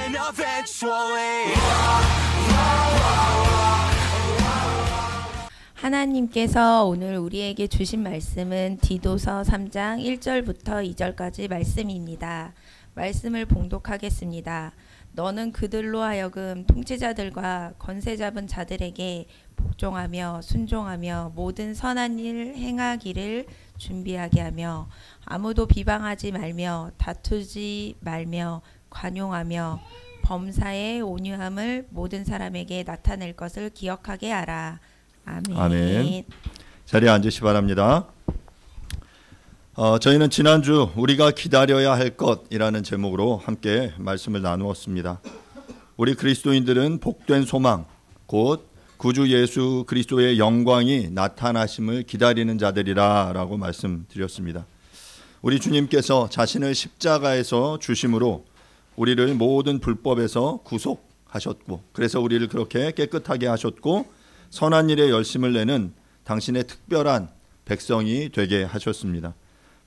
win eventually. 하나님께서 오늘 우리에게 주신 말씀은 디도서 3장 1절부터 2절까지 말씀입니다. 말씀을 봉독하겠습니다. 너는 그들로 하여금 통치자들과 권세 잡은 자들에게 복종하며 순종하며 모든 선한 일 행하기를 준비하게 하며 아무도 비방하지 말며 다투지 말며 관용하며 범사의 온유함을 모든 사람에게 나타낼 것을 기억하게 하라. 아멘. 아멘. 자리에 앉으시 바랍니다. 저희는 지난주 우리가 기다려야 할 것이라는 제목으로 함께 말씀을 나누었습니다. 우리 그리스도인들은 복된 소망, 곧 구주 예수 그리스도의 영광이 나타나심을 기다리는 자들이라 라고 말씀드렸습니다. 우리 주님께서 자신을 십자가에서 주심으로 우리를 모든 불법에서 구속하셨고, 그래서 우리를 그렇게 깨끗하게 하셨고 선한 일에 열심을 내는 당신의 특별한 백성이 되게 하셨습니다.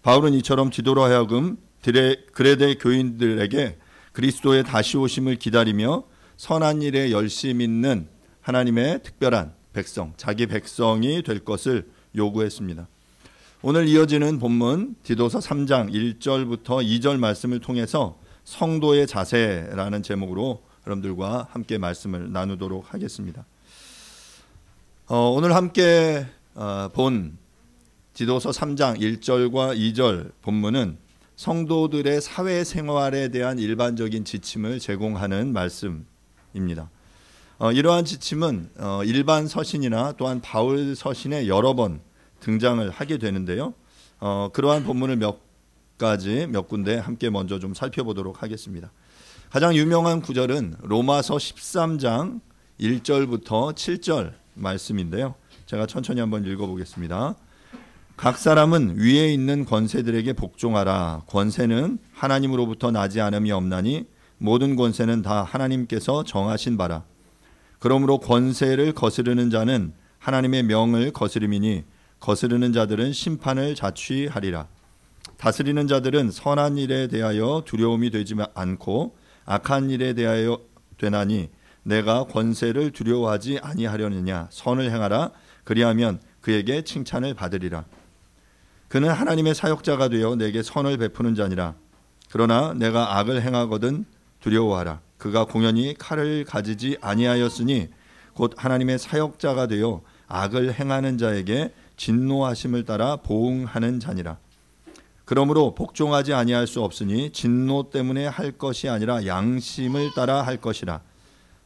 바울은 이처럼 디도로 하여금 그레데 교인들에게 그리스도의 다시 오심을 기다리며 선한 일에 열심 있는 하나님의 특별한 백성, 자기 백성이 될 것을 요구했습니다. 오늘 이어지는 본문 디도서 3장 1절부터 2절 말씀을 통해서 성도의 자세라는 제목으로 여러분들과 함께 말씀을 나누도록 하겠습니다. 오늘 함께 본 디도서 3장 1절과 2절 본문은 성도들의 사회생활에 대한 일반적인 지침을 제공하는 말씀입니다. 이러한 지침은 일반 서신이나 또한 바울 서신에 여러 번 등장을 하게 되는데요. 그러한 본문을 몇 군데 함께 먼저 좀 살펴보도록 하겠습니다. 가장 유명한 구절은 로마서 13장 1절부터 7절 말씀인데요. 제가 천천히 한번 읽어보겠습니다. 각 사람은 위에 있는 권세들에게 복종하라. 권세는 하나님으로부터 나지 않음이 없나니 모든 권세는 다 하나님께서 정하신 바라. 그러므로 권세를 거스르는 자는 하나님의 명을 거스름이니 거스르는 자들은 심판을 자취하리라. 다스리는 자들은 선한 일에 대하여 두려움이 되지 않고 악한 일에 대하여 되나니 내가 권세를 두려워하지 아니하려느냐. 선을 행하라. 그리하면 그에게 칭찬을 받으리라. 그는 하나님의 사역자가 되어 내게 선을 베푸는 자니라. 그러나 내가 악을 행하거든 두려워하라. 그가 공연히 칼을 가지지 아니하였으니 곧 하나님의 사역자가 되어 악을 행하는 자에게 진노하심을 따라 보응하는 자니라. 그러므로 복종하지 아니할 수 없으니 진노 때문에 할 것이 아니라 양심을 따라 할 것이라.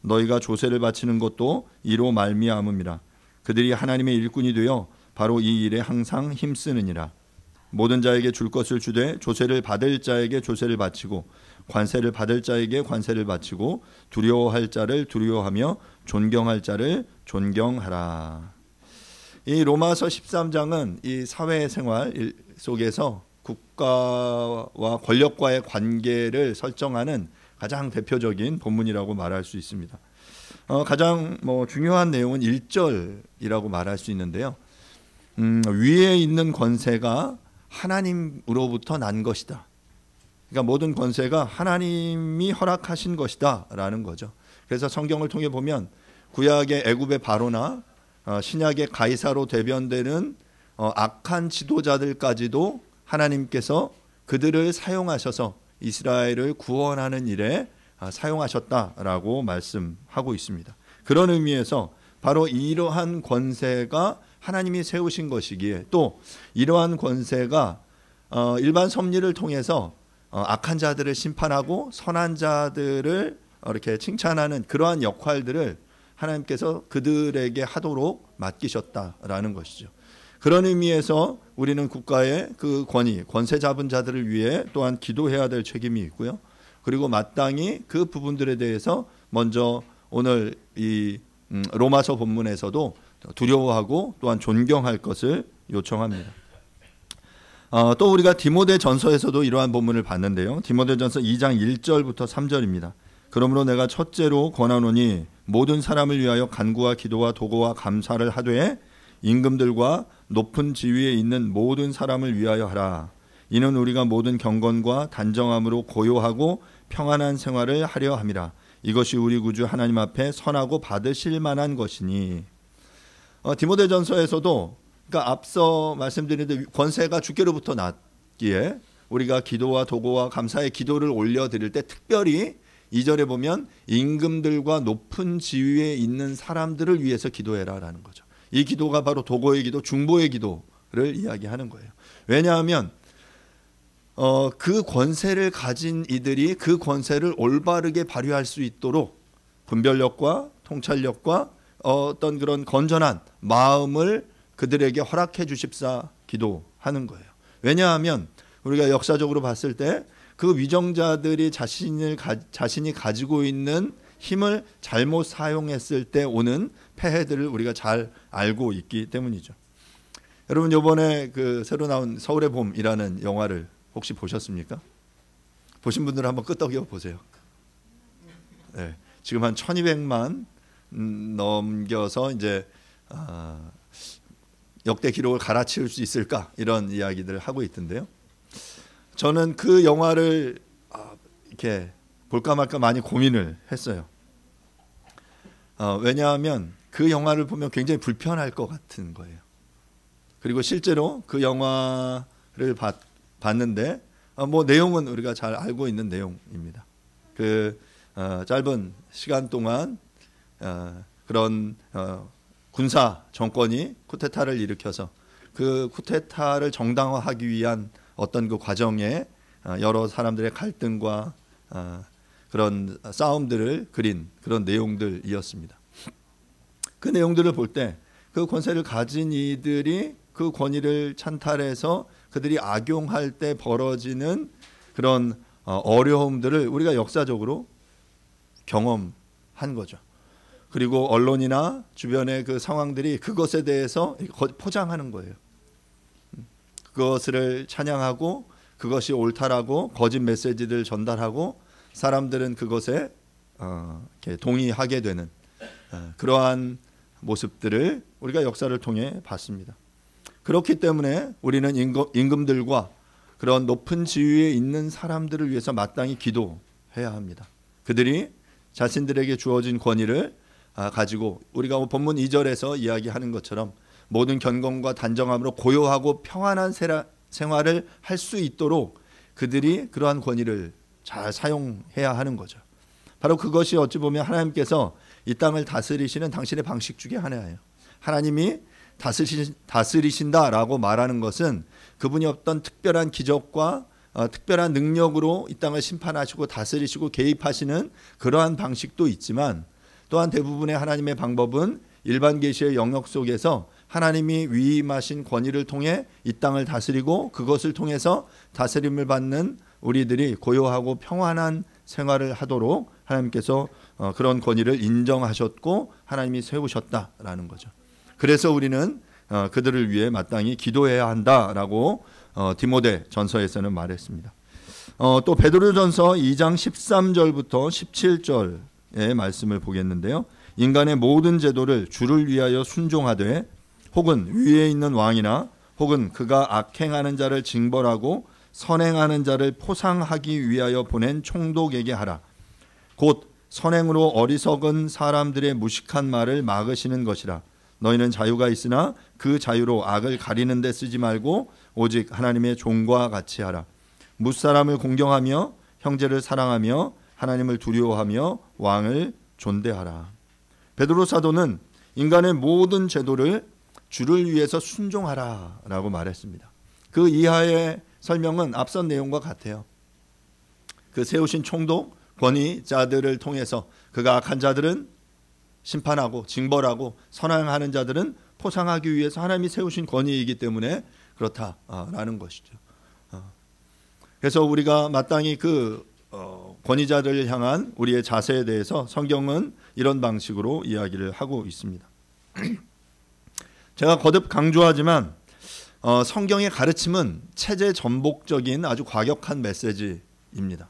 너희가 조세를 바치는 것도 이로 말미암음이라. 그들이 하나님의 일꾼이 되어 바로 이 일에 항상 힘쓰느니라. 모든 자에게 줄 것을 주되 조세를 받을 자에게 조세를 바치고 관세를 받을 자에게 관세를 바치고 두려워할 자를 두려워하며 존경할 자를 존경하라. 이 로마서 13장은 이 사회생활 속에서 국가와 권력과의 관계를 설정하는 가장 대표적인 본문이라고 말할 수 있습니다. 가장 중요한 내용은 1절이라고 말할 수 있는데요. 위에 있는 권세가 하나님으로부터 난 것이다. 그러니까 모든 권세가 하나님이 허락하신 것이다 라는 거죠. 그래서 성경을 통해 보면 구약의 애굽의 바로나 신약의 가이사로 대변되는 악한 지도자들까지도 하나님께서 그들을 사용하셔서 이스라엘을 구원하는 일에 사용하셨다라고 말씀하고 있습니다. 그런 의미에서 바로 이러한 권세가 하나님이 세우신 것이기에 또 이러한 권세가 일반 섭리를 통해서 악한 자들을 심판하고 선한 자들을 이렇게 칭찬하는 그러한 역할들을 하나님께서 그들에게 하도록 맡기셨다라는 것이죠. 그런 의미에서 우리는 국가의 그 권세 잡은 자들을 위해 또한 기도해야 될 책임이 있고요. 그리고 마땅히 그 부분들에 대해서 먼저 오늘 이 로마서 본문에서도 두려워하고 또한 존경할 것을 요청합니다. 또 우리가 디모데전서에서도 이러한 본문을 봤는데요. 디모데전서 2장 1절부터 3절입니다. 그러므로 내가 첫째로 권하노니 모든 사람을 위하여 간구와 기도와 도고와 감사를 하되 임금들과 높은 지위에 있는 모든 사람을 위하여 하라. 이는 우리가 모든 경건과 단정함으로 고요하고 평안한 생활을 하려 함이라. 이것이 우리 구주 하나님 앞에 선하고 받으실 만한 것이니. 디모데전서에서도 그러니까 앞서 말씀드린 대로 권세가 주께로부터 났기에 우리가 기도와 도고와 감사의 기도를 올려드릴 때 특별히 2절에 보면 임금들과 높은 지위에 있는 사람들을 위해서 기도해라라는 거죠. 이 기도가 바로 도고의 기도, 중보의 기도를 이야기하는 거예요. 왜냐하면 그 권세를 가진 이들이 그 권세를 올바르게 발휘할 수 있도록 분별력과 통찰력과 어떤 그런 건전한 마음을 그들에게 허락해 주십사 기도하는 거예요. 왜냐하면 우리가 역사적으로 봤을 때 그 위정자들이 자신이 가지고 있는 힘을 잘못 사용했을 때 오는 폐해들을 우리가 잘 알고 있기 때문이죠. 여러분 이번에 그 새로 나온 서울의 봄이라는 영화를 혹시 보셨습니까? 보신 분들은 한번 끄떡여 보세요. 네, 지금 한 1200만 넘겨서 이제 역대 기록을 갈아치울 수 있을까 이런 이야기들을 하고 있던데요. 저는 그 영화를 이렇게 볼까 말까 많이 고민을 했어요. 왜냐하면 그 영화를 보면 굉장히 불편할 것 같은 거예요. 그리고 실제로 그 영화를 봤는데 뭐 내용은 우리가 잘 알고 있는 내용입니다. 그 짧은 시간 동안 그런 군사 정권이 쿠데타를 일으켜서 그 쿠데타를 정당화하기 위한 어떤 그 과정에 여러 사람들의 갈등과 그런 싸움들을 그린 그런 내용들이었습니다. 그 내용들을 볼 때 그 권세를 가진 이들이 그 권위를 찬탈해서 그들이 악용할 때 벌어지는 그런 어려움들을 우리가 역사적으로 경험한 거죠. 그리고 언론이나 주변의 그 상황들이 그것에 대해서 포장하는 거예요. 그것을 찬양하고 그것이 옳다라고 거짓 메시지를 전달하고 사람들은 그것에 이렇게 동의하게 되는 그러한 모습들을 우리가 역사를 통해 봤습니다. 그렇기 때문에 우리는 임금들과 그런 높은 지위에 있는 사람들을 위해서 마땅히 기도해야 합니다. 그들이 자신들에게 주어진 권위를 가지고 우리가 본문 2절에서 이야기하는 것처럼 모든 견공과 단정함으로 고요하고 평안한 생활을 할 수 있도록 그들이 그러한 권위를 잘 사용해야 하는 거죠. 바로 그것이 어찌 보면 하나님께서 이 땅을 다스리시는 당신의 방식 중에 하나예요. 하나님이 다스리신다라고 말하는 것은 그분이 어떤 특별한 기적과 특별한 능력으로 이 땅을 심판하시고 다스리시고 개입하시는 그러한 방식도 있지만 또한 대부분의 하나님의 방법은 일반 계시의 영역 속에서 하나님이 위임하신 권위를 통해 이 땅을 다스리고 그것을 통해서 다스림을 받는 우리들이 고요하고 평안한 생활을 하도록 하나님께서 그런 권위를 인정하셨고 하나님이 세우셨다라는 거죠. 그래서 우리는 그들을 위해 마땅히 기도해야 한다라고 디모데 전서에서는 말했습니다. 또 베드로전서 2장 13절부터 17절의 말씀을 보겠는데요. 인간의 모든 제도를 주를 위하여 순종하되 혹은 위에 있는 왕이나 혹은 그가 악행하는 자를 징벌하고 선행하는 자를 포상하기 위하여 보낸 총독에게 하라. 곧 선행으로 어리석은 사람들의 무식한 말을 막으시는 것이라. 너희는 자유가 있으나 그 자유로 악을 가리는 데 쓰지 말고 오직 하나님의 종과 같이 하라. 무사람을 공경하며 형제를 사랑하며 하나님을 두려워하며 왕을 존대하라. 베드로 사도는 인간의 모든 제도를 주를 위해서 순종하라라고 말했습니다. 그 이하의 설명은 앞선 내용과 같아요. 그 세우신 총독 권위자들을 통해서 그가 악한 자들은 심판하고 징벌하고 선행하는 자들은 포상하기 위해서 하나님이 세우신 권위이기 때문에 그렇다라는 것이죠. 그래서 우리가 마땅히 그 권위자들을 향한 우리의 자세에 대해서 성경은 이런 방식으로 이야기를 하고 있습니다. 제가 거듭 강조하지만 성경의 가르침은 체제 전복적인 아주 과격한 메시지입니다.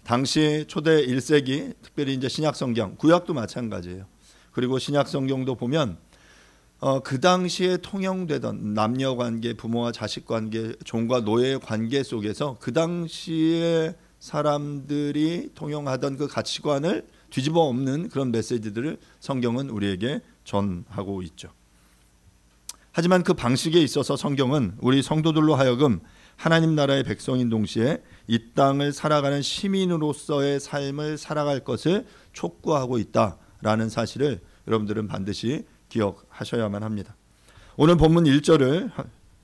당시 초대 1세기 특별히 이제 신약 성경, 구약도 마찬가지예요. 그리고 신약 성경도 보면 그 당시에 통용되던 남녀 관계, 부모와 자식 관계, 종과 노예의 관계 속에서 그 당시에 사람들이 통용하던 그 가치관을 뒤집어 엎는 그런 메시지들을 성경은 우리에게 전하고 있죠. 하지만 그 방식에 있어서 성경은 우리 성도들로 하여금 하나님 나라의 백성인 동시에 이 땅을 살아가는 시민으로서의 삶을 살아갈 것을 촉구하고 있다라는 사실을 여러분들은 반드시 기억하셔야만 합니다. 오늘 본문 1절을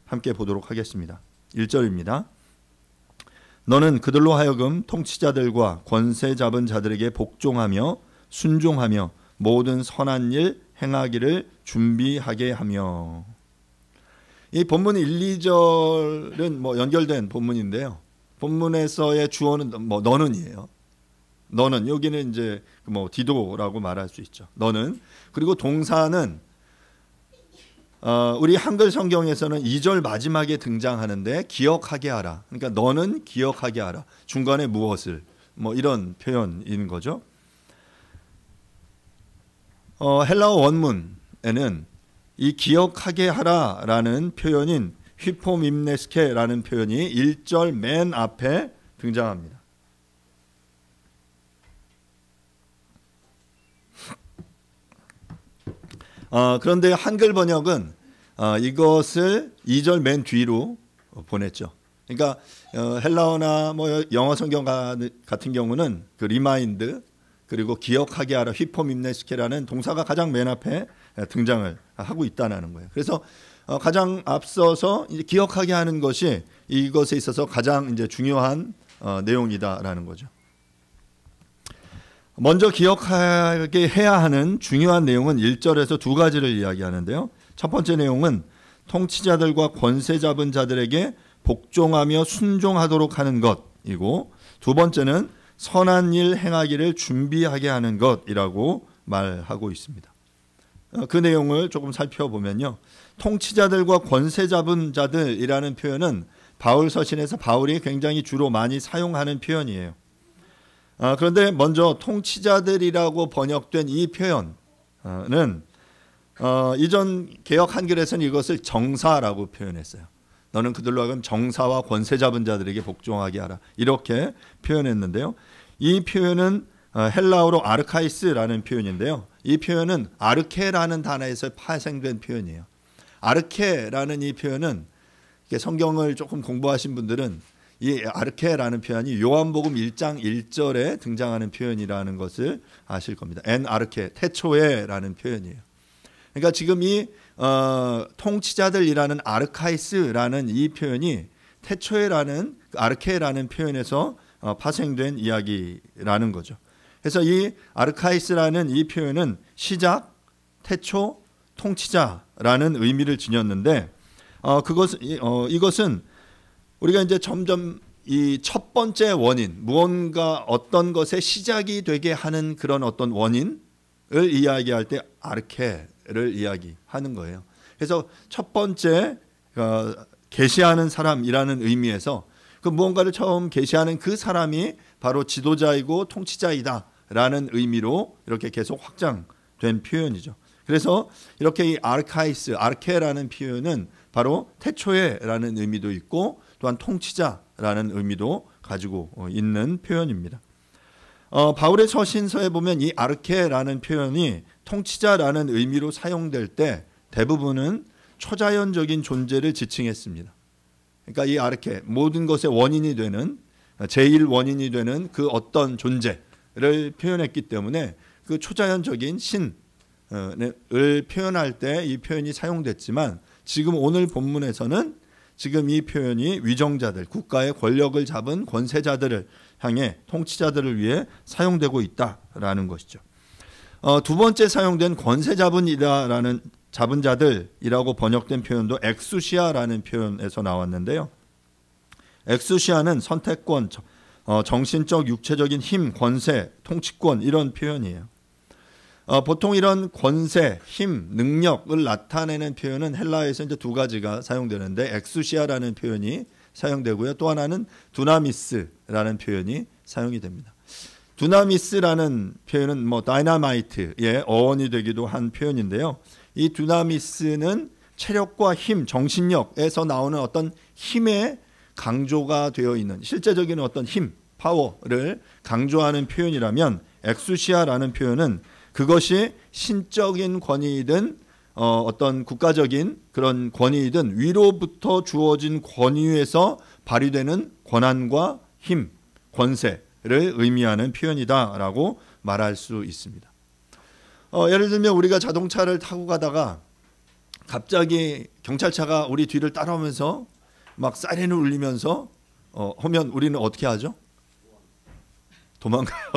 함께 보도록 하겠습니다. 1절입니다. 너는 그들로 하여금 통치자들과 권세 잡은 자들에게 복종하며 순종하며 모든 선한 일 행하기를 준비하게 하며. 이 본문 1, 2절은 연결된 본문인데요. 본문에서의 주어는 너는이에요. 너는, 여기는 이제 디도라고 말할 수 있죠. 너는. 그리고 동사는 우리 한글 성경에서는 2절 마지막에 등장하는데 기억하게 하라. 그러니까 너는 기억하게 하라. 중간에 무엇을 이런 표현인 거죠. 헬라어 원문에는 이 기억하게 하라라는 표현인 휘포밈네스케라는 표현이 1절 맨 앞에 등장합니다. 그런데 한글 번역은 이것을 2절 맨 뒤로 보냈죠. 그러니까 헬라어나 영어 성경 같은 경우는 그 리마인드 그리고 기억하게 하라 휘포밈네스케라는 동사가 가장 맨 앞에 등장을 하고 있다는 거예요. 그래서 가장 앞서서 이제 기억하게 하는 것이 이것에 있어서 가장 이제 중요한 내용이다라는 거죠. 먼저 기억하게 해야 하는 중요한 내용은 1절에서 두 가지를 이야기하는데요. 첫 번째 내용은 통치자들과 권세 잡은 자들에게 복종하며 순종하도록 하는 것이고, 두 번째는 선한 일 행하기를 준비하게 하는 것이라고 말하고 있습니다. 그 내용을 조금 살펴보면요. 통치자들과 권세 잡은 자들이라는 표현은 바울 서신에서 바울이 굉장히 주로 많이 사용하는 표현이에요. 그런데 먼저 통치자들이라고 번역된 이 표현은 이전 개역 한글에서는 이것을 정사라고 표현했어요. 너는 그들로 하여금 정사와 권세 잡은 자들에게 복종하게 하라, 이렇게 표현했는데요. 이 표현은 헬라어로 아르카이스라는 표현인데요. 이 표현은 아르케라는 단어에서 파생된 표현이에요. 아르케라는 이 표현은 성경을 조금 공부하신 분들은 이 아르케라는 표현이 요한복음 1장 1절에 등장하는 표현이라는 것을 아실 겁니다. 엔 아르케, 태초에라는 표현이에요. 그러니까 지금 이 통치자들이라는 아르카이스라는 이 표현이 태초에라는 아르케라는 표현에서 파생된 이야기라는 거죠. 그래서 이 아르카이스라는 이 표현은 시작, 태초, 통치자라는 의미를 지녔는데 이것은 우리가 이제 점점 이 첫 번째 원인, 무언가 어떤 것의 시작이 되게 하는 그런 어떤 원인을 이야기할 때 아르케를 이야기하는 거예요. 그래서 첫 번째 계시하는 사람이라는 의미에서 그 무언가를 처음 계시하는 그 사람이 바로 지도자이고 통치자이다라는 의미로 이렇게 계속 확장된 표현이죠. 그래서 이렇게 이 아르카이스, 아르케라는 표현은 바로 태초에라는 의미도 있고 또한 통치자라는 의미도 가지고 있는 표현입니다. 바울의 서신서에 보면 이 아르케라는 표현이 통치자라는 의미로 사용될 때 대부분은 초자연적인 존재를 지칭했습니다. 그러니까 이 아르케, 모든 것의 원인이 되는, 제일 원인이 되는 그 어떤 존재를 표현했기 때문에 그 초자연적인 신을 표현할 때 이 표현이 사용됐지만, 지금 오늘 본문에서는 지금 이 표현이 위정자들, 국가의 권력을 잡은 권세자들을 향해 통치자들을 위해 사용되고 있다라는 것이죠. 두 번째 사용된 권세 잡은 자들이라고 번역된 표현도 엑수시아라는 표현에서 나왔는데요. 엑수시아는 선택권, 정신적, 육체적인 힘, 권세, 통치권, 이런 표현이에요. 보통 이런 권세, 힘, 능력을 나타내는 표현은 헬라어에서 이제 두 가지가 사용되는데, 엑수시아라는 표현이 사용되고요. 또 하나는 두나미스라는 표현이 사용이 됩니다. 두나미스라는 표현은 다이나마이트의 어원이 되기도 한 표현인데요. 이 두나미스는 체력과 힘, 정신력에서 나오는 어떤 힘의 강조가 되어 있는 실제적인 어떤 힘, 파워를 강조하는 표현이라면 엑수시아라는 표현은 그것이 신적인 권위이든 어떤 국가적인 그런 권위이든 위로부터 주어진 권위에서 발휘되는 권한과 힘, 권세를 의미하는 표현이다라고 말할 수 있습니다. 예를 들면 우리가 자동차를 타고 가다가 갑자기 경찰차가 우리 뒤를 따라오면서 막 사이렌을 울리면서 하면 우리는 어떻게 하죠? 도망가요.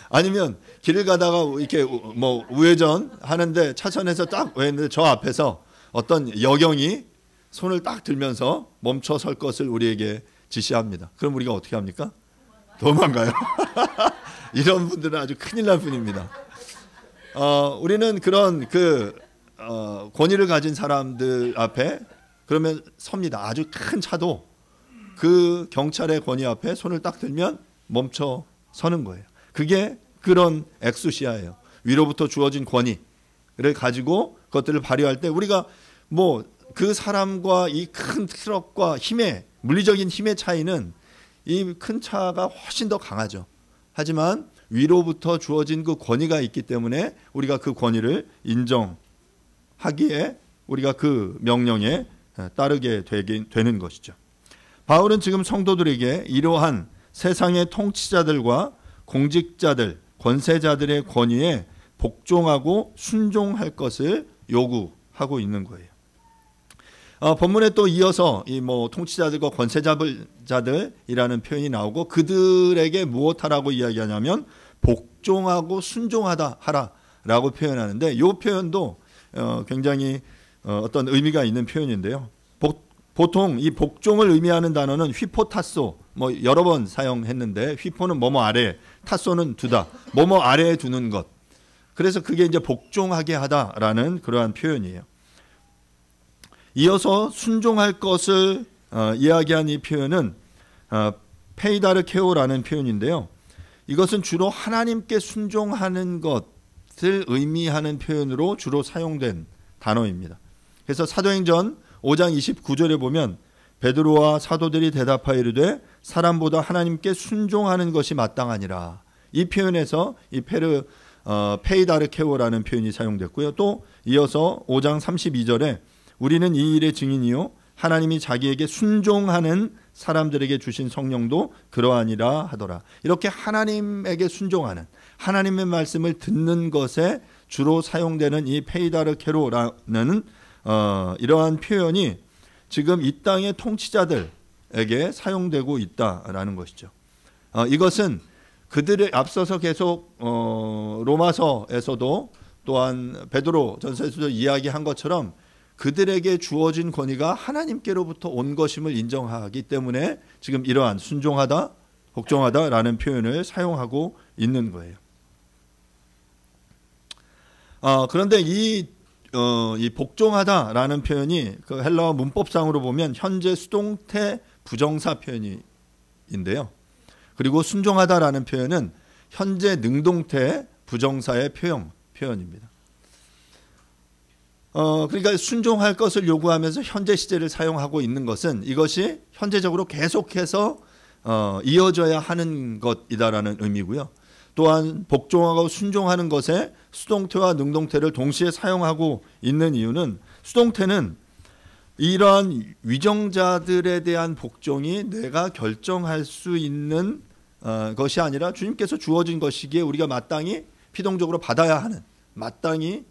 아니면 길을 가다가 이렇게 뭐 우회전 하는데 차선에서 딱 왔는데 저 앞에서 어떤 여경이 손을 딱 들면서 멈춰 설 것을 우리에게 지시합니다. 그럼 우리가 어떻게 합니까? 도망가요. 이런 분들은 아주 큰일 날 뿐입니다. 우리는 그런 권위를 가진 사람들 앞에 그러면 섭니다. 아주 큰 차도 그 경찰의 권위 앞에 손을 딱 들면 멈춰 서는 거예요. 그게 그런 엑수시아예요. 위로부터 주어진 권위를 가지고 그것들을 발휘할 때 우리가 뭐 그 사람과 이 큰 트럭과 힘의 물리적인 힘의 차이는 이 큰 차가 훨씬 더 강하죠. 하지만 위로부터 주어진 그 권위가 있기 때문에 우리가 그 권위를 인정하기에 우리가 그 명령에 따르게 되는 것이죠. 바울은 지금 성도들에게 이러한 세상의 통치자들과 공직자들, 권세자들의 권위에 복종하고 순종할 것을 요구하고 있는 거예요. 본문에 또 이어서 이 뭐 통치자들과 권세자들이라는 표현이 나오고 그들에게 무엇하라고 이야기하냐면 복종하고 순종하다 하라라고 표현하는데 이 표현도 굉장히 어떤 의미가 있는 표현인데요. 보통 이 복종을 의미하는 단어는 휘포타소 뭐 여러 번 사용했는데 휘포는 뭐뭐 아래, 타소는 두다, 뭐뭐 아래에 두는 것. 그래서 그게 이제 복종하게 하다라는 그러한 표현이에요. 이어서 순종할 것을 이야기한 이 표현은 페이다르케오라는 표현인데요. 이것은 주로 하나님께 순종하는 것을 의미하는 표현으로 주로 사용된 단어입니다. 그래서 사도행전 5장 29절에 보면 베드로와 사도들이 대답하여 이르되 사람보다 하나님께 순종하는 것이 마땅하니라. 이 표현에서 이 페이다르케오라는 표현이 사용됐고요. 또 이어서 5장 32절에 우리는 이 일의 증인이요 하나님이 자기에게 순종하는 사람들에게 주신 성령도 그러하니라 하더라. 이렇게 하나님에게 순종하는 하나님의 말씀을 듣는 것에 주로 사용되는 이 페이다르케로라는 이러한 표현이 지금 이 땅의 통치자들에게 사용되고 있다라는 것이죠. 이것은 그들의 앞서서 계속 로마서에서도 또한 베드로 전서에서도 이야기한 것처럼 그들에게 주어진 권위가 하나님께로부터 온 것임을 인정하기 때문에 지금 이러한 순종하다, 복종하다라는 표현을 사용하고 있는 거예요. 그런데 이 복종하다라는 표현이 그 헬라어 문법상으로 보면 현재 수동태 부정사 표현인데요. 그리고 순종하다라는 표현은 현재 능동태 부정사의 표현입니다. 그러니까 순종할 것을 요구하면서 현재 시제를 사용하고 있는 것은 이것이 현재적으로 계속해서 이어져야 하는 것이다라는 의미고요. 또한 복종하고 순종하는 것에 수동태와 능동태를 동시에 사용하고 있는 이유는 수동태는 이러한 위정자들에 대한 복종이 내가 결정할 수 있는 것이 아니라 주님께서 주어진 것이기에 우리가 마땅히 피동적으로 받아야 하는 마땅히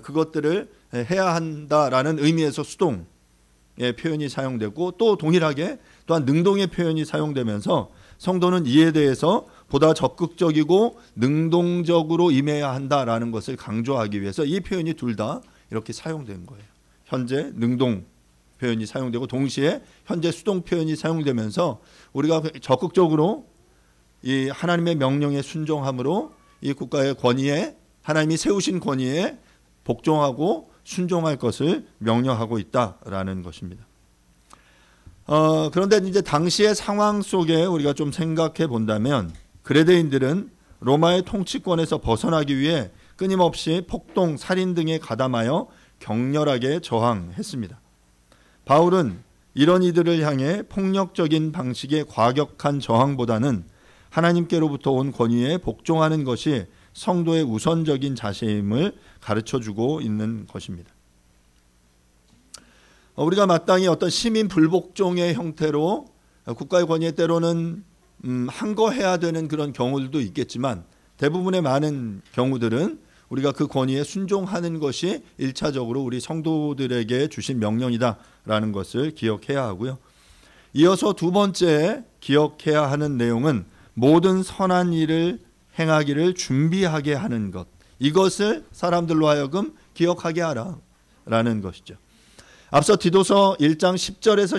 그것들을 해야 한다라는 의미에서 수동의 표현이 사용되고 또 동일하게 또한 능동의 표현이 사용되면서 성도는 이에 대해서 보다 적극적이고 능동적으로 임해야 한다라는 것을 강조하기 위해서 이 표현이 둘 다 이렇게 사용된 거예요. 현재 능동 표현이 사용되고 동시에 현재 수동 표현이 사용되면서 우리가 적극적으로 이 하나님의 명령에 순종함으로 이 국가의 권위에 하나님이 세우신 권위에 복종하고 순종할 것을 명령하고 있다라는 것입니다. 그런데 이제 당시의 상황 속에 우리가 좀 생각해 본다면 그레데인들은 로마의 통치권에서 벗어나기 위해 끊임없이 폭동, 살인 등에 가담하여 격렬하게 저항했습니다. 바울은 이런 이들을 향해 폭력적인 방식의 과격한 저항보다는 하나님께로부터 온 권위에 복종하는 것이 성도의 우선적인 자세임을 가르쳐주고 있는 것입니다. 우리가 마땅히 어떤 시민 불복종의 형태로 국가의 권위에 때로는 항거해야 되는 그런 경우들도 있겠지만 대부분의 많은 경우들은 우리가 그 권위에 순종하는 것이 1차적으로 우리 성도들에게 주신 명령이다라는 것을 기억해야 하고요. 이어서 두 번째 기억해야 하는 내용은 모든 선한 일을 행하기를 준비하게 하는 것. 이것을 사람들로 하여금 기억하게 하라라는 것이죠. 앞서 디도서 1장 10절에서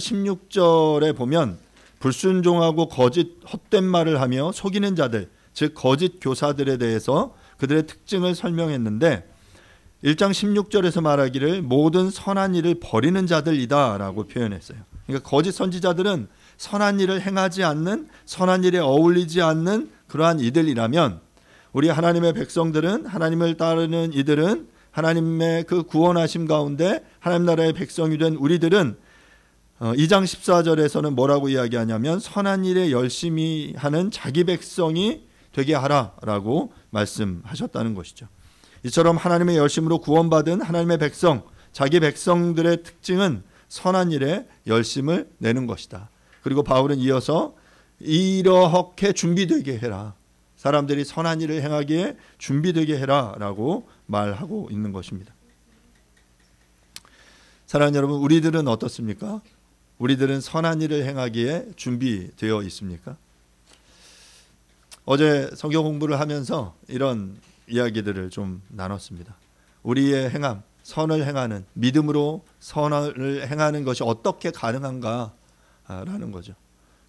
16절에 보면 불순종하고 거짓 헛된 말을 하며 속이는 자들, 즉 거짓 교사들에 대해서 그들의 특징을 설명했는데 1장 16절에서 말하기를 모든 선한 일을 버리는 자들이다 라고 표현했어요. 그러니까 거짓 선지자들은 선한 일을 행하지 않는, 선한 일에 어울리지 않는 그러한 이들이라면 우리 하나님의 백성들은, 하나님을 따르는 이들은, 하나님의 그 구원하심 가운데 하나님 나라의 백성이 된 우리들은 2장 14절에서는 뭐라고 이야기하냐면 선한 일에 열심히 하는 자기 백성이 되게 하라라고 말씀하셨다는 것이죠. 이처럼 하나님의 열심으로 구원받은 하나님의 백성, 자기 백성들의 특징은 선한 일에 열심을 내는 것이다. 그리고 바울은 이어서 이렇게 준비되게 해라. 사람들이 선한 일을 행하기에 준비되게 해라라고 말하고 있는 것입니다. 사랑하는 여러분, 우리들은 어떻습니까? 우리들은 선한 일을 행하기에 준비되어 있습니까? 어제 성경 공부를 하면서 이런 이야기들을 좀 나눴습니다. 우리의 행함, 선을 행하는, 믿음으로 선을 행하는 것이 어떻게 가능한가라는 거죠.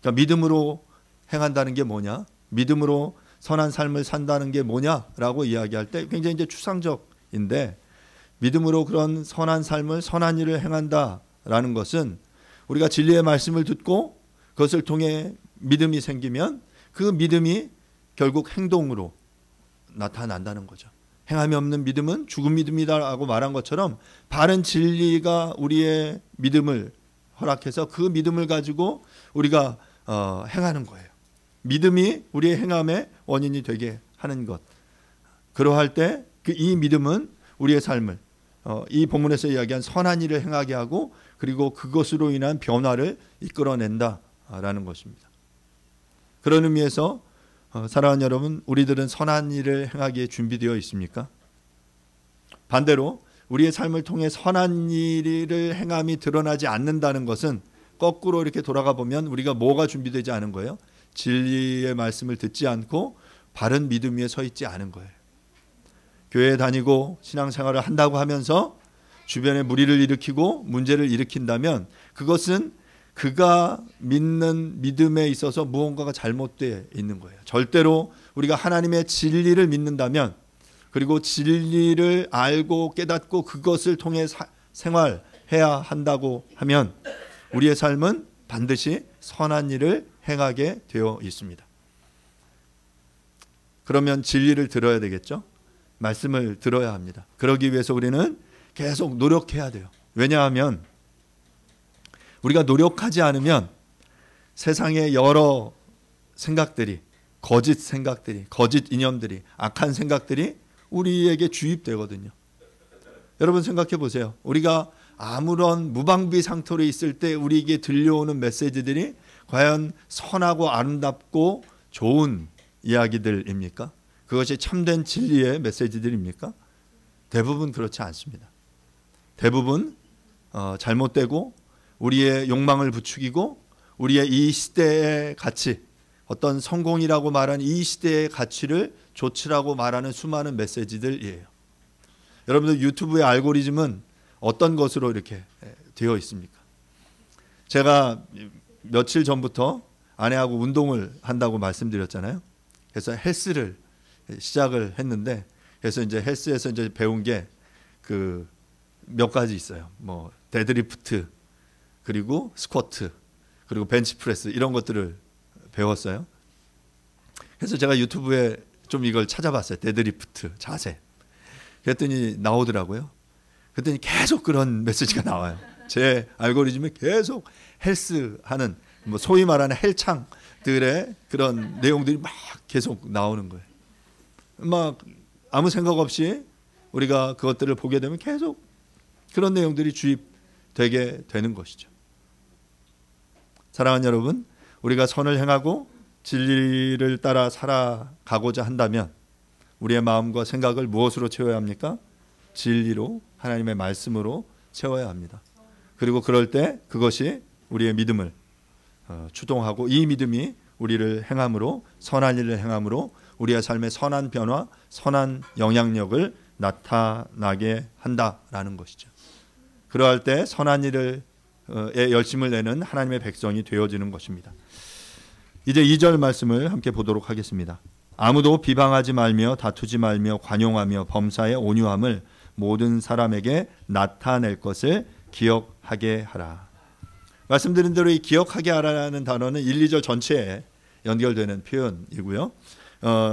그러니까 믿음으로 행한다는 게 뭐냐? 믿음으로 선한 삶을 산다는 게 뭐냐라고 이야기할 때 굉장히 이제 추상적인데, 믿음으로 그런 선한 삶을, 선한 일을 행한다라는 것은 우리가 진리의 말씀을 듣고 그것을 통해 믿음이 생기면 그 믿음이 결국 행동으로 나타난다는 거죠. 행함이 없는 믿음은 죽은 믿음이다라고 말한 것처럼 바른 진리가 우리의 믿음을 허락해서 그 믿음을 가지고 우리가 행하는 거예요. 믿음이 우리의 행함의 원인이 되게 하는 것. 그러할 때 이 믿음은 우리의 삶을 이 본문에서 이야기한 선한 일을 행하게 하고 그리고 그것으로 인한 변화를 이끌어낸다라는 것입니다. 그런 의미에서 사랑하는 여러분, 우리들은 선한 일을 행하기에 준비되어 있습니까? 반대로 우리의 삶을 통해 선한 일을 행함이 드러나지 않는다는 것은 거꾸로 이렇게 돌아가 보면 우리가 뭐가 준비되지 않은 거예요? 진리의 말씀을 듣지 않고 바른 믿음 위에 서 있지 않은 거예요. 교회에 다니고 신앙생활을 한다고 하면서 주변에 무리를 일으키고 문제를 일으킨다면 그것은 그가 믿는 믿음에 있어서 무언가가 잘못되어 있는 거예요. 절대로 우리가 하나님의 진리를 믿는다면, 그리고 진리를 알고 깨닫고 그것을 통해 생활해야 한다고 하면 우리의 삶은 반드시 선한 일을 행하게 되어 있습니다. 그러면 진리를 들어야 되겠죠? 말씀을 들어야 합니다. 그러기 위해서 우리는 계속 노력해야 돼요. 왜냐하면 우리가 노력하지 않으면 세상의 여러 생각들이, 거짓 생각들이, 거짓 이념들이, 악한 생각들이 우리에게 주입되거든요. 여러분 생각해 보세요. 우리가 아무런 무방비 상태로 있을 때 우리에게 들려오는 메시지들이 과연 선하고 아름답고 좋은 이야기들입니까? 그것이 참된 진리의 메시지들입니까? 대부분 그렇지 않습니다. 대부분 잘못되고 우리의 욕망을 부추기고 우리의 이 시대의 가치, 어떤 성공이라고 말하는 이 시대의 가치를 좋지라고 말하는 수많은 메시지들이에요. 여러분들 유튜브의 알고리즘은 어떤 것으로 이렇게 되어 있습니까? 제가 며칠 전부터 아내하고 운동을 한다고 말씀드렸잖아요. 그래서 헬스를 시작을 했는데, 그래서 이제 헬스에서 이제 배운 게 그 몇 가지 있어요. 뭐 데드리프트, 그리고 스쿼트, 그리고 벤치프레스, 이런 것들을 배웠어요. 그래서 제가 유튜브에 좀 이걸 찾아봤어요. 데드리프트 자세. 그랬더니 나오더라고요. 그랬더니 계속 그런 메시지가 나와요. 제 알고리즘에 계속 헬스하는 뭐 소위 말하는 헬창들의 그런 내용들이 막 계속 나오는 거예요. 막 아무 생각 없이 우리가 그것들을 보게 되면 계속 그런 내용들이 주입되게 되는 것이죠. 사랑하는 여러분, 우리가 선을 행하고 진리를 따라 살아가고자 한다면 우리의 마음과 생각을 무엇으로 채워야 합니까? 진리로, 하나님의 말씀으로 채워야 합니다. 그리고 그럴 때 그것이 우리의 믿음을 추동하고 이 믿음이 우리를 행함으로, 선한 일을 행함으로 우리의 삶의 선한 변화, 선한 영향력을 나타나게 한다라는 것이죠. 그러할 때 선한 일에 열심을 내는 하나님의 백성이 되어지는 것입니다. 이제 2절 말씀을 함께 보도록 하겠습니다. 아무도 비방하지 말며 다투지 말며 관용하며 범사에 온유함을 모든 사람에게 나타낼 것을 기억하게 하라. 말씀드린 대로 이 기억하게 하라는 단어는 1, 2절 전체에 연결되는 표현이고요.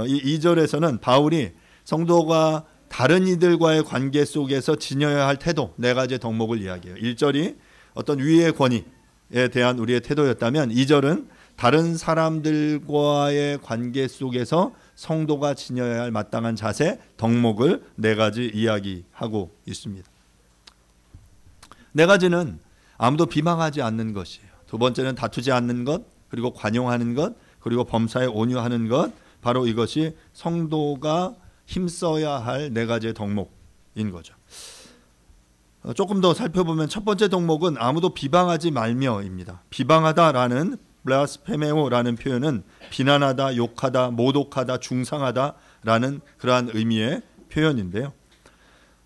이 2절에서는 바울이 성도가 다른 이들과의 관계 속에서 지녀야 할 태도, 4가지 덕목을 이야기해요. 1절이 어떤 위의 권위에 대한 우리의 태도였다면 2절은 다른 사람들과의 관계 속에서 성도가 지녀야 할 마땅한 자세, 덕목을 4가지 이야기하고 있습니다. 4가지는 아무도 비방하지 않는 것이에요. 두 번째는 다투지 않는 것, 그리고 관용하는 것, 그리고 범사에 온유하는 것, 바로 이것이 성도가 힘써야 할 4가지의 덕목인 거죠. 조금 더 살펴보면 첫 번째 덕목은 아무도 비방하지 말며입니다. 비방하다라는 블라스페메오라는 표현은 비난하다, 욕하다, 모독하다, 중상하다라는 그러한 의미의 표현인데요.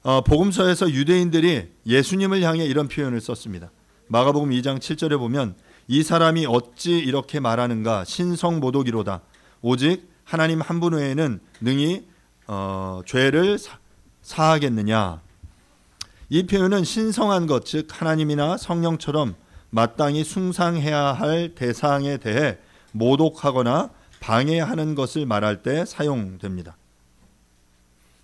복음서에서 유대인들이 예수님을 향해 이런 표현을 썼습니다. 마가복음 2장 7절에 보면 이 사람이 어찌 이렇게 말하는가 신성모독이로다. 오직 하나님 한 분 외에는 능히 죄를 사하겠느냐. 이 표현은 신성한 것, 즉 하나님이나 성령처럼 마땅히 숭상해야 할 대상에 대해 모독하거나 방해하는 것을 말할 때 사용됩니다.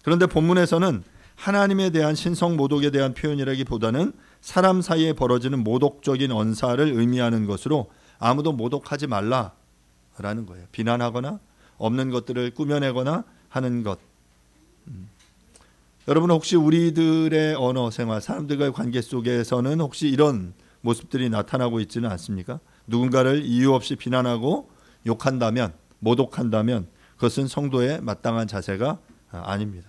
그런데 본문에서는 하나님에 대한 신성 모독에 대한 표현이라기보다는 사람 사이에 벌어지는 모독적인 언사를 의미하는 것으로 아무도 모독하지 말라라는 거예요. 비난하거나 없는 것들을 꾸며내거나 하는 것. 여러분 혹시 우리들의 언어 생활, 사람들과의 관계 속에서는 혹시 이런 모습들이 나타나고 있지는 않습니까? 누군가를 이유 없이 비난하고 욕한다면, 모독한다면 그것은 성도의 마땅한 자세가 아닙니다.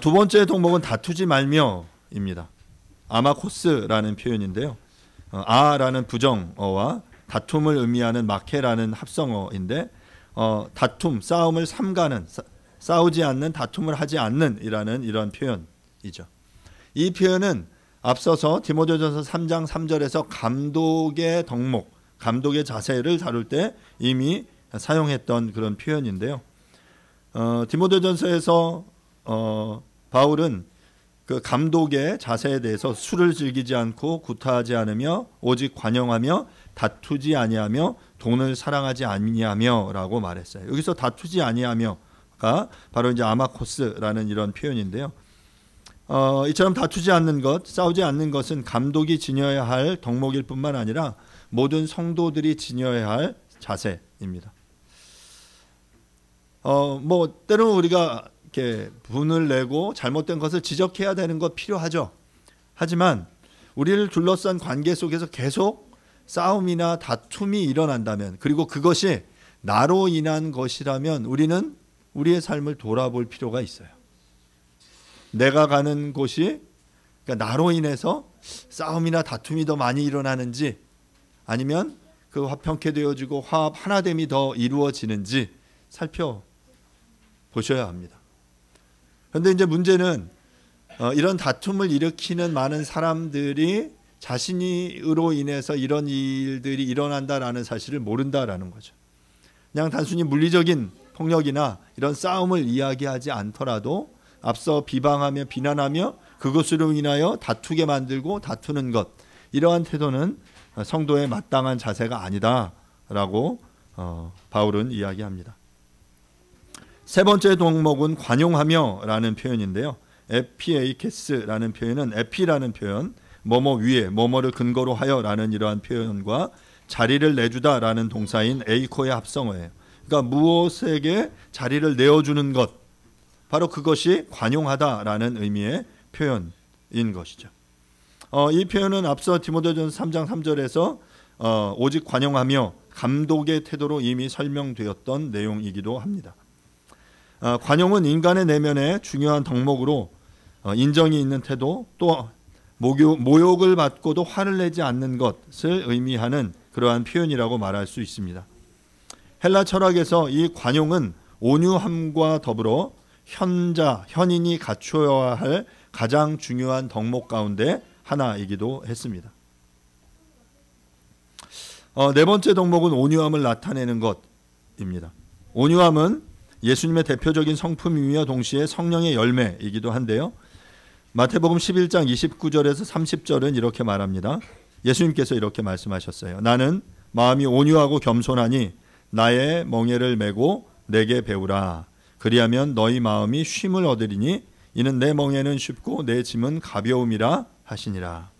두 번째 덕목은 다투지 말며입니다. 아마코스라는 표현인데요. 아라는 부정어와 다툼을 의미하는 마케라는 합성어인데 다툼, 싸움을 삼가는, 싸우지 않는, 다툼을 하지 않는 이라는 이런 표현이죠. 이 표현은 앞서서 디모데전서 3장 3절에서 감독의 덕목, 감독의 자세를 다룰 때 이미 사용했던 그런 표현인데요. 디모데전서에서 바울은 그 감독의 자세에 대해서 술을 즐기지 않고 구타하지 않으며 오직 관용하며 다투지 아니하며 돈을 사랑하지 아니하며라고 말했어요. 여기서 다투지 아니하며가 바로 이제 아마코스라는 이런 표현인데요. 이처럼 다투지 않는 것, 싸우지 않는 것은 감독이 지녀야 할 덕목일 뿐만 아니라 모든 성도들이 지녀야 할 자세입니다. 뭐 때로는 우리가 이렇게 분을 내고 잘못된 것을 지적해야 되는 것 필요하죠. 하지만 우리를 둘러싼 관계 속에서 계속 싸움이나 다툼이 일어난다면, 그리고 그것이 나로 인한 것이라면 우리는 우리의 삶을 돌아볼 필요가 있어요. 내가 가는 곳이 그러니까 나로 인해서 싸움이나 다툼이 더 많이 일어나는지, 아니면 그 화평케 되어지고 화합 하나됨이 더 이루어지는지 살펴보셔야 합니다. 그런데 이제 문제는 이런 다툼을 일으키는 많은 사람들이 자신으로 인해서 이런 일들이 일어난다라는 사실을 모른다라는 거죠. 그냥 단순히 물리적인 폭력이나 이런 싸움을 이야기하지 않더라도 앞서 비방하며 비난하며 그것으로 인하여 다투게 만들고 다투는 것, 이러한 태도는 성도의 마땅한 자세가 아니다라고 바울은 이야기합니다. 세 번째 덕목은 관용하며라는 표현인데요. 에피에이케스라는 표현은 에피라는 표현, 뭐뭐 위에, 뭐뭐를 근거로 하여라는 이러한 표현과 자리를 내주다라는 동사인 에이코의 합성어예요. 그러니까 무엇에게 자리를 내어주는 것, 바로 그것이 관용하다라는 의미의 표현인 것이죠. 이 표현은 앞서 디모데전서 3장 3절에서 오직 관용하며 감독의 태도로 이미 설명되었던 내용이기도 합니다. 관용은 인간의 내면의 중요한 덕목으로 인정이 있는 태도, 또 모욕을 받고도 화를 내지 않는 것을 의미하는 그러한 표현이라고 말할 수 있습니다. 헬라 철학에서 이 관용은 온유함과 더불어 현인이 갖추어야 할 가장 중요한 덕목 가운데 하나이기도 했습니다. 네 번째 덕목은 온유함을 나타내는 것입니다. 온유함은 예수님의 대표적인 성품이며 동시에 성령의 열매이기도 한데요. 마태복음 11장 29절에서 30절은 이렇게 말합니다. 예수님께서 이렇게 말씀하셨어요. 나는 마음이 온유하고 겸손하니 나의 멍에를 메고 내게 배우라. 그리하면 너희 마음이 쉼을 얻으리니 이는 내 멍에는 쉽고 내 짐은 가벼움이라 하시니라.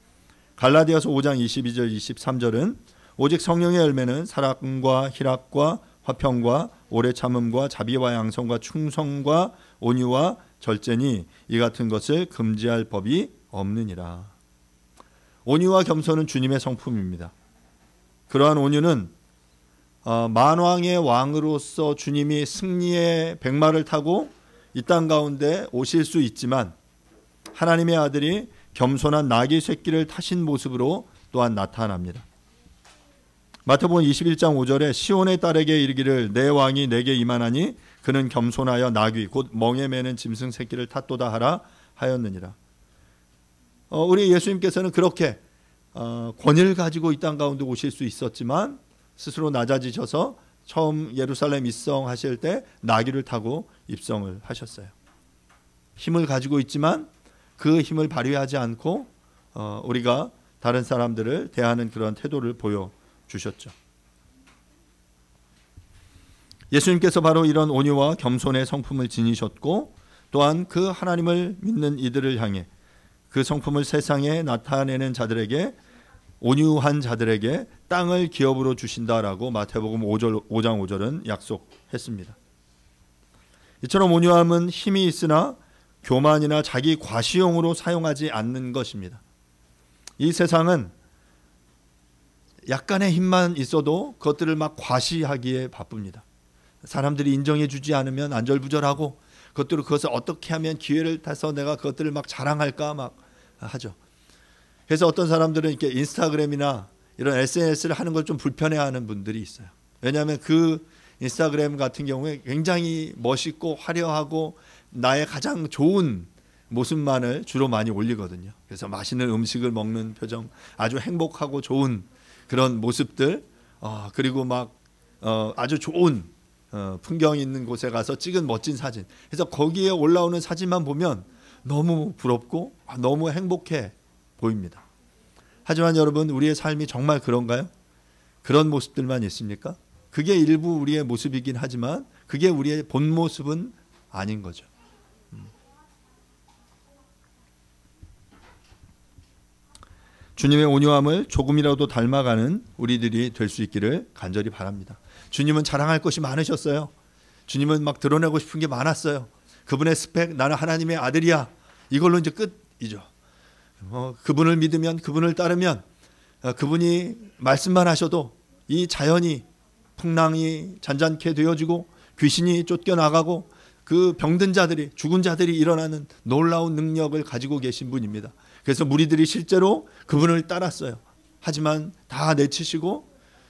갈라디아서 5장 22절 23절은 오직 성령의 열매는 사랑과 희락과 화평과 오래 참음과 자비와 양성과 충성과 온유와 절제니 이 같은 것을 금지할 법이 없느니라. 온유와 겸손은 주님의 성품입니다. 그러한 온유는 만왕의 왕으로서 주님이 승리의 백마를 타고 이 땅 가운데 오실 수 있지만 하나님의 아들이 겸손한 나귀 새끼를 타신 모습으로 또한 나타납니다. 마태복음 21장 5절에 시온의 딸에게 이르기를 내 왕이 내게 임하나니 그는 겸손하여 나귀 곧 멍에 매는 짐승 새끼를 탔도다 하라 하였느니라. 우리 예수님께서는 그렇게 권위를 가지고 이 땅 가운데 오실 수 있었지만 스스로 낮아지셔서 처음 예루살렘 입성하실 때 나귀를 타고 입성을 하셨어요. 힘을 가지고 있지만 그 힘을 발휘하지 않고 우리가 다른 사람들을 대하는 그런 태도를 보여주셨죠. 예수님께서 바로 이런 온유와 겸손의 성품을 지니셨고 또한 그 하나님을 믿는 이들을 향해 그 성품을 세상에 나타내는 자들에게 온유한 자들에게 땅을 기업으로 주신다라고 마태복음 5장 5절은 약속했습니다. 이처럼 온유함은 힘이 있으나 교만이나 자기 과시용으로 사용하지 않는 것입니다. 이 세상은 약간의 힘만 있어도 그것들을 막 과시하기에 바쁩니다. 사람들이 인정해 주지 않으면 안절부절하고 그것을 어떻게 하면 기회를 타서 내가 그것들을 막 자랑할까 막 하죠. 그래서 어떤 사람들은 이렇게 인스타그램이나 이런 SNS를 하는 걸 좀 불편해하는 분들이 있어요. 왜냐하면 그 인스타그램 같은 경우에 굉장히 멋있고 화려하고 나의 가장 좋은 모습만을 주로 많이 올리거든요. 그래서 맛있는 음식을 먹는 표정, 아주 행복하고 좋은 그런 모습들, 그리고 막 아주 좋은 풍경이 있는 곳에 가서 찍은 멋진 사진. 그래서 거기에 올라오는 사진만 보면 너무 부럽고 너무 행복해 보입니다. 하지만 여러분, 우리의 삶이 정말 그런가요? 그런 모습들만 있습니까? 그게 일부 우리의 모습이긴 하지만 그게 우리의 본 모습은 아닌 거죠. 주님의 온유함을 조금이라도 닮아가는 우리들이 될 수 있기를 간절히 바랍니다. 주님은 자랑할 것이 많으셨어요. 주님은 막 드러내고 싶은 게 많았어요. 그분의 스펙, 나는 하나님의 아들이야. 이걸로 이제 끝이죠. 그분을 믿으면, 그분을 따르면, 그분이 말씀만 하셔도 이 자연이, 풍랑이 잔잔케 되어지고 귀신이 쫓겨나가고 그 병든 자들이, 죽은 자들이 일어나는 놀라운 능력을 가지고 계신 분입니다. 그래서 무리들이 실제로 그분을 따랐어요. 하지만 다 내치시고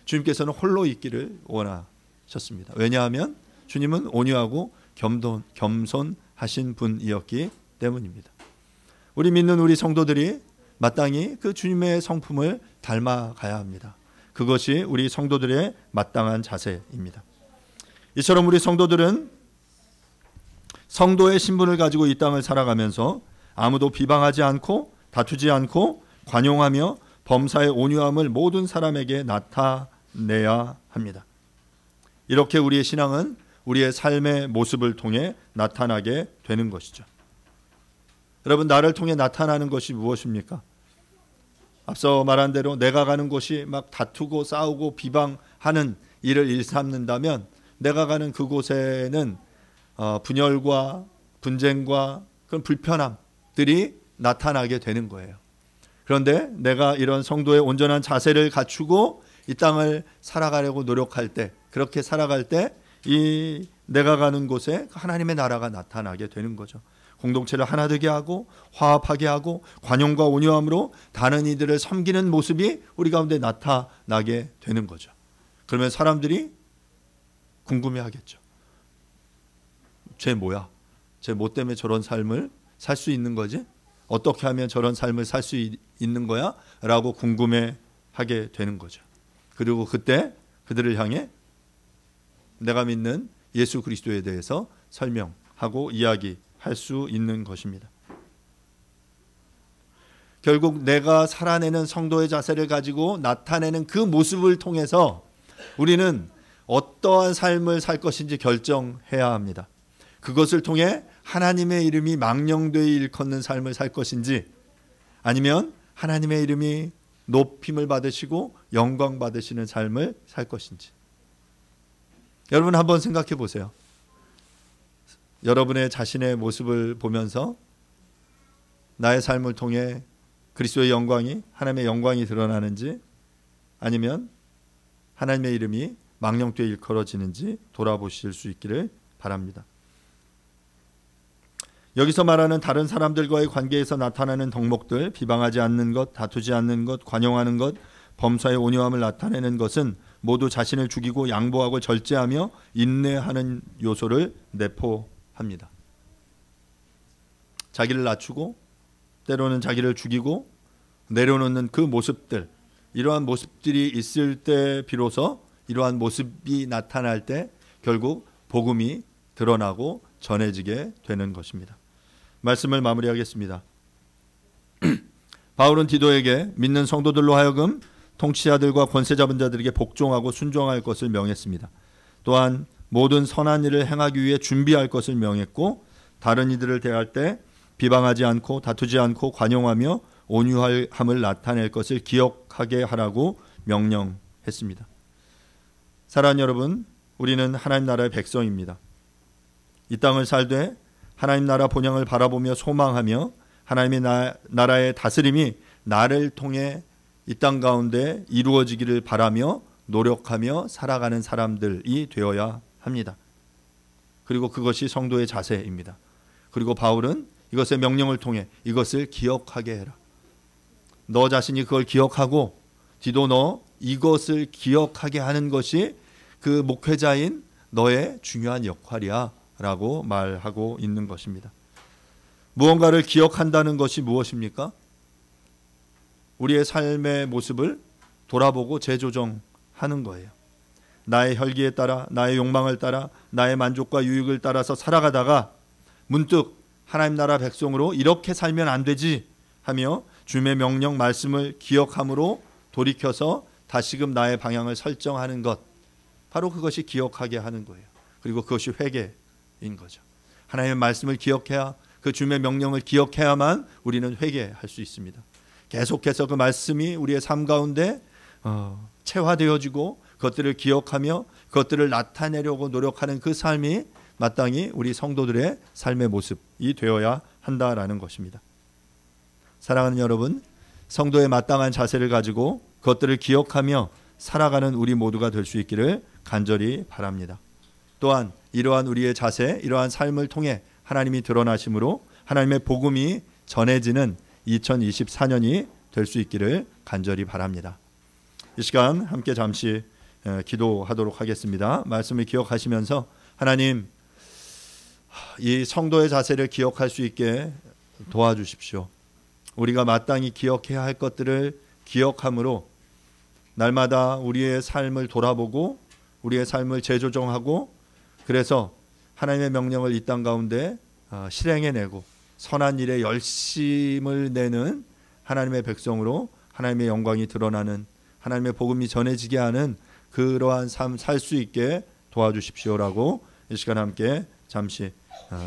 주님께서는 홀로 있기를 원하셨습니다. 왜냐하면 주님은 온유하고 겸손하신 분이었기 때문입니다. 우리 믿는 우리 성도들이 마땅히 그 주님의 성품을 닮아가야 합니다. 그것이 우리 성도들의 마땅한 자세입니다. 이처럼 우리 성도들은 성도의 신분을 가지고 이 땅을 살아가면서 아무도 비방하지 않고 다투지 않고 관용하며 범사의 온유함을 모든 사람에게 나타내야 합니다. 이렇게 우리의 신앙은 우리의 삶의 모습을 통해 나타나게 되는 것이죠. 여러분, 나를 통해 나타나는 것이 무엇입니까? 앞서 말한 대로 내가 가는 곳이 막 다투고 싸우고 비방하는 일을 일삼는다면 내가 가는 그곳에는 분열과 분쟁과 그런 불편함들이 나타나게 되는 거예요. 그런데 내가 이런 성도의 온전한 자세를 갖추고 이 땅을 살아가려고 노력할 때, 그렇게 살아갈 때 이 내가 가는 곳에 하나님의 나라가 나타나게 되는 거죠. 공동체를 하나 되게 하고 화합하게 하고 관용과 온유함으로 다른 이들을 섬기는 모습이 우리 가운데 나타나게 되는 거죠. 그러면 사람들이 궁금해하겠죠. 쟤 뭐야? 쟤 뭐 때문에 저런 삶을 살 수 있는 거지? 어떻게 하면 저런 삶을 살 수 있는 거야? 라고 궁금해하게 되는 거죠. 그리고 그때 그들을 향해 내가 믿는 예수 그리스도에 대해서 설명하고 이야기할 수 있는 것입니다. 결국 내가 살아내는 성도의 자세를 가지고 나타내는 그 모습을 통해서 우리는 어떠한 삶을 살 것인지 결정해야 합니다. 그것을 통해 하나님의 이름이 망령되이 일컫는 삶을 살 것인지, 아니면 하나님의 이름이 높임을 받으시고 영광 받으시는 삶을 살 것인지. 여러분 한번 생각해 보세요. 여러분의 자신의 모습을 보면서 나의 삶을 통해 그리스도의 영광이, 하나님의 영광이 드러나는지, 아니면 하나님의 이름이 망령되이 일컬어지는지 돌아보실 수 있기를 바랍니다. 여기서 말하는 다른 사람들과의 관계에서 나타나는 덕목들, 비방하지 않는 것, 다투지 않는 것, 관용하는 것, 범사의 온유함을 나타내는 것은 모두 자신을 죽이고 양보하고 절제하며 인내하는 요소를 내포합니다. 자기를 낮추고 때로는 자기를 죽이고 내려놓는 그 모습들, 이러한 모습들이 있을 때 비로소 이러한 모습이 나타날 때 결국 복음이 드러나고 전해지게 되는 것입니다. 말씀을 마무리하겠습니다. 바울은 디도에게 믿는 성도들로 하여금 통치자들과 권세 잡은 자들에게 복종하고 순종할 것을 명했습니다. 또한 모든 선한 일을 행하기 위해 준비할 것을 명했고, 다른 이들을 대할 때 비방하지 않고 다투지 않고 관용하며 온유함을 나타낼 것을 기억하게 하라고 명령했습니다. 사랑하는 여러분, 우리는 하나님 나라의 백성입니다. 이 땅을 살되 하나님 나라 본향을 바라보며 소망하며 하나님의 나라의 다스림이 나를 통해 이 땅 가운데 이루어지기를 바라며 노력하며 살아가는 사람들이 되어야 합니다. 그리고 그것이 성도의 자세입니다. 그리고 바울은 이것의 명령을 통해 이것을 기억하게 해라. 너 자신이 그걸 기억하고 디도 너 이것을 기억하게 하는 것이 그 목회자인 너의 중요한 역할이야 라고 말하고 있는 것입니다. 무언가를 기억한다는 것이 무엇입니까? 우리의 삶의 모습을 돌아보고 재조정하는 거예요. 나의 혈기에 따라, 나의 욕망을 따라, 나의 만족과 유익을 따라서 살아가다가 문득 하나님 나라 백성으로 이렇게 살면 안 되지 하며 주님의 명령 말씀을 기억함으로 돌이켜서 다시금 나의 방향을 설정하는 것, 바로 그것이 기억하게 하는 거예요. 그리고 그것이 회개인 거죠. 하나님의 말씀을 기억해야, 그 주님의 명령을 기억해야만 우리는 회개할 수 있습니다. 계속해서 그 말씀이 우리의 삶 가운데 체화되어지고 그것들을 기억하며 그것들을 나타내려고 노력하는 그 삶이 마땅히 우리 성도들의 삶의 모습이 되어야 한다라는 것입니다. 사랑하는 여러분, 성도의 마땅한 자세를 가지고 그것들을 기억하며 살아가는 우리 모두가 될 수 있기를 간절히 바랍니다. 또한 이러한 우리의 자세, 이러한 삶을 통해 하나님이 드러나심으로 하나님의 복음이 전해지는 2024년이 될 수 있기를 간절히 바랍니다. 이 시간 함께 잠시 기도하도록 하겠습니다. 말씀을 기억하시면서 하나님, 이 성도의 자세를 기억할 수 있게 도와주십시오. 우리가 마땅히 기억해야 할 것들을 기억함으로 날마다 우리의 삶을 돌아보고 우리의 삶을 재조정하고, 그래서 하나님의 명령을 이 땅 가운데 실행해내고 선한 일에 열심을 내는 하나님의 백성으로 하나님의 영광이 드러나는, 하나님의 복음이 전해지게 하는 그러한 삶 살 수 있게 도와주십시오라고 이 시간 함께 잠시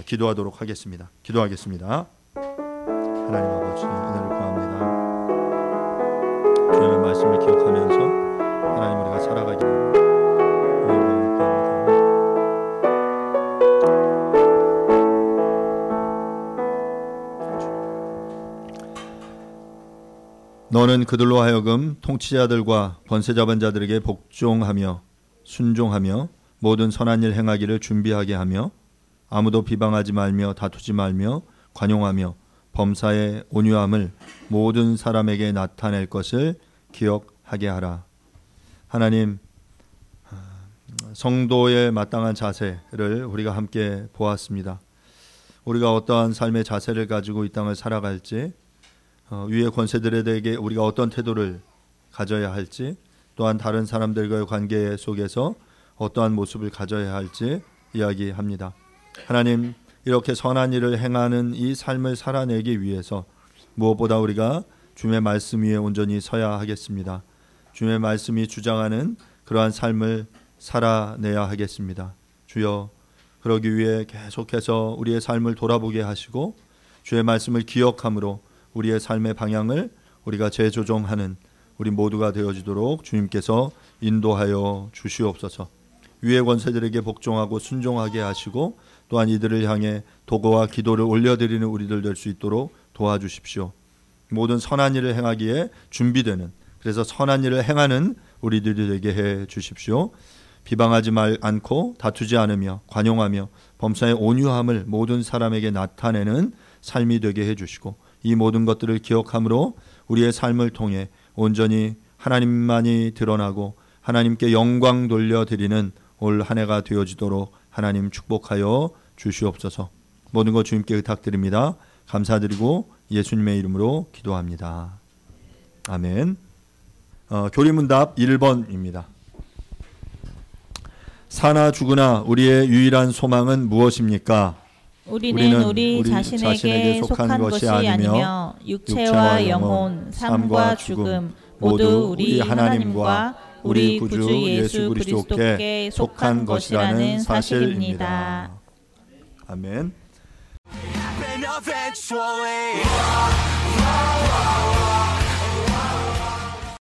기도하도록 하겠습니다. 기도하겠습니다. 하나님 아버지 은혜를 구합니다. 주님의 말씀을 기억하면서 하나님 우리가 살아가기 너는 그들로 하여금 통치자들과 권세 잡은 자들에게 복종하며 순종하며 모든 선한 일 행하기를 준비하게 하며 아무도 비방하지 말며 다투지 말며 관용하며 범사의 온유함을 모든 사람에게 나타낼 것을 기억하게 하라. 하나님, 성도의 마땅한 자세를 우리가 함께 보았습니다. 우리가 어떠한 삶의 자세를 가지고 이 땅을 살아갈지, 위의 권세들에게 우리가 어떤 태도를 가져야 할지, 또한 다른 사람들과의 관계 속에서 어떠한 모습을 가져야 할지 이야기합니다. 하나님, 이렇게 선한 일을 행하는 이 삶을 살아내기 위해서 무엇보다 우리가 주님의 말씀 위에 온전히 서야 하겠습니다. 주님의 말씀이 주장하는 그러한 삶을 살아내야 하겠습니다. 주여, 그러기 위해 계속해서 우리의 삶을 돌아보게 하시고 주의 말씀을 기억함으로 우리의 삶의 방향을 우리가 재조정하는 우리 모두가 되어지도록 주님께서 인도하여 주시옵소서. 위의 권세들에게 복종하고 순종하게 하시고 또한 이들을 향해 도구와 기도를 올려드리는 우리들 될 수 있도록 도와주십시오. 모든 선한 일을 행하기에 준비되는, 그래서 선한 일을 행하는 우리들이 되게 해 주십시오. 비방하지 않고 다투지 않으며 관용하며 범사의 온유함을 모든 사람에게 나타내는 삶이 되게 해주시고 이 모든 것들을 기억함으로 우리의 삶을 통해 온전히 하나님만이 드러나고 하나님께 영광 돌려드리는 올 한 해가 되어지도록 하나님 축복하여 주시옵소서. 모든 것 주님께 의탁드립니다. 감사드리고 예수님의 이름으로 기도합니다. 아멘. 교리문답 1번입니다. 사나 죽으나 우리의 유일한 소망은 무엇입니까? 우리는 우리 자신에게 속한 것이 아니며 육체와 영혼, 삶과 죽음 모두 우리 하나님과 우리 구주 예수 그리스도께 속한 것이라는 사실입니다. 아멘. Happen eventually.